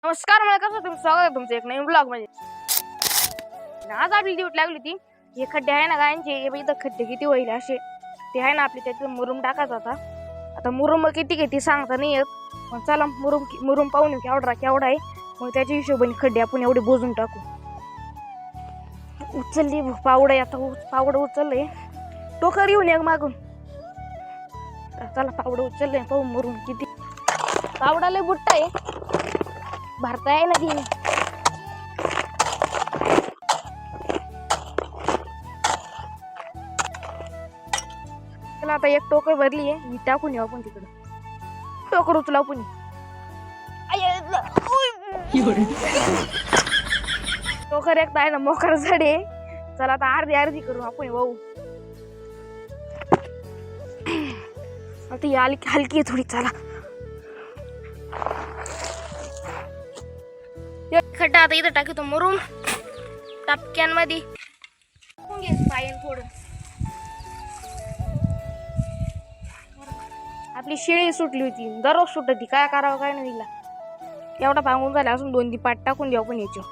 नमस्कार, मला कसं तुम्ही स्वागत आहे तुमचं एक नवीन ब्लॉग मध्ये. आज आपली ड्यूटी लागली होती. हे खड्डे आहे ना गायांचे, हे इथं खड्डे किती होईल असे ते आहे ना आपले, त्याच्यात मुरुम टाकायचा होता. आता मुरुम किती किती सांगता नाही येत, मग चला मुरुम पाहून येऊ केवढा आहे. मग त्याच्या हिशोबाने खड्डे आपण एवढे बोजून टाकू. उचलली पावडं, आता पावडं उचललंय, टोकर येऊन एक मागून. चला पावडं उचललंय, पाहू मुरुम किती. पावडा लय बुट्टा आहे, भरता आहे ना ती. चला आता एक टोकर भरली आहे, मी टाकून येऊ आपण तिकडं. टोकर उचला आपण. टोकर एक आहे ना मोकर झाडे. चला आता अर्धी करू आपण भाऊ. आता ही हलकी थोडी. चला खड्डा आता इथं टाकतो मुरुम टपक्यांमध्ये. पायन थोडं आपली शेळी सुटली होती, दररोज सुटती, काय करावं काय नाही तिला. एवढा पांगून झाला, असून 2-3 पाट टाकून देऊ आपण याच्या.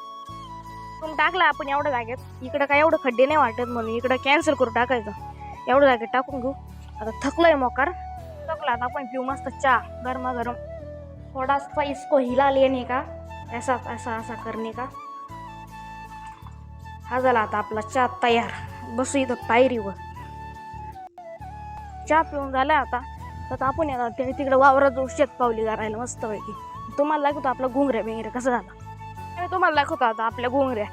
टाकला आपण एवढ्या जागेत. इकडं काय एवढं खड्डे नाही वाटत म्हणून इकडं कॅन्सल करू टाकायचं. एवढ्या जागेत टाकून घेऊ. आता थकलंय मोकार, थकला. आता आपण पिऊ मस्त चहा गरमागरम. थोडासा इसको हिला लेने का, ऐसा करने का. हा झाला आता आपला चहा तयार. बसू इथं पायरीवर. चहा पिऊन झाला आता. तर आपण तिकडे वावरात जाऊ शेतपावली करायला मस्त पैकी. तुम्हाला दाखवतो आपला घुंगऱ्या बिंगऱ्या कसं झाला. तुम्हाला दाखवतो आता आपल्या घुंगऱ्या.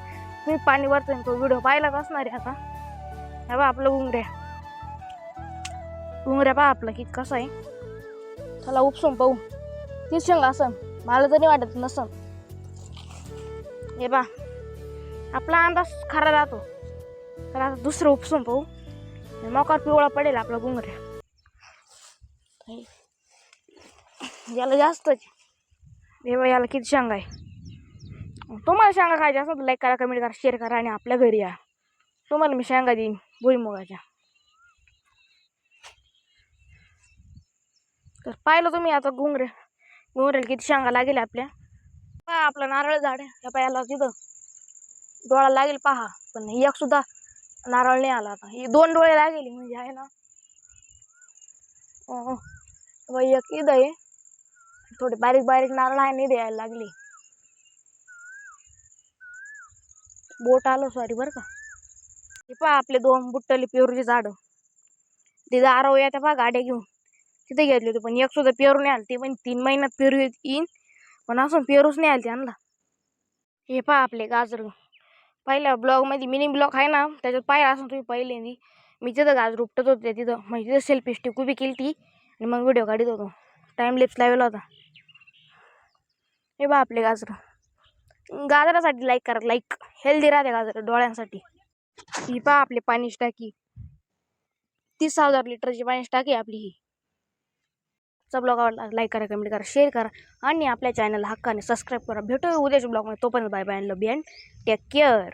तुम्ही पाणी वरतो तो व्हिडिओ पाहिलाच असणार आहे आता. हे बा आपलं घुंगऱ्या पहा आपला किती कसा आहे. चला उपसून पाहू. तीच शेंगा असं मला तरी वाटत नसन. हे बा आपला अंदाज खरा राहतो. तर आता दुसरं उपसून पाहू. मोकार पिवळा पडेल आपला घुंगऱ्या. याला जास्तच. हे बा याला किती शेंगा आहे. तुम्हाला शेंगा खायच्या असं तर लाईक करा, कमेंट करा, शेअर करा आणि आपल्या घरी या. तुम्हाला मी शेंगा देईन भुईमुगाच्या. तर पाहिलं तुम्ही आता घुंगऱ्याला किती शेंगा लागेल आपल्या. आपलं नारळ झाड आहे याला तिथं डोळा लागेल पहा, पण एक सुद्धा नारळ नाही आला. आता हे 2 डोळे लागेल म्हणजे आहे ना. एक इथं आहे, थोडे बारीक नारळ आहे नाही द्यायला लागले. बोट आलो सॉरी बरं का. हे पहा आपले 2 बुट्टले पेरूचे झाड. तिथं आरव या त्या पहा गाड्या घेऊन तिथे घेतले होते, पण एक सुद्धा पेरू नाही आले. ते पण 3 महिन्यात पेरू येईन, पण असून पेरूच नाही आले त्यांना. हे पहा आपले गाजर. पहिल्या ब्लॉग मध्ये मिनी ब्लॉग आहे ना, त्याच्यात पाहिलं असं तुम्ही पहिले मी तिथं गाजर उपटत होते तिथं, म्हणजे तिथं सेल्फी स्टिक उभी केली ती आणि मग व्हिडिओ काढत होतो. टाइम लेप्स लावला होता. हे बा आपले गाजर. गाजरासाठी लाईक करा, लाईक हेल्दी राहते गाजर डोळ्यांसाठी. ही पहा आपली पाण्याची टाकी. 30,000 लिटरची पाण्याची टाकी आपली ही. ब्लॉग आवडला लाईक करा, कमेंट करा, शेअर करा आणि आपल्या चॅनलला हक्काने सबस्क्राईब करा. भेटू उद्याच्या ब्लॉगमध्ये. तोपर्यंत bye bye, love you and take care.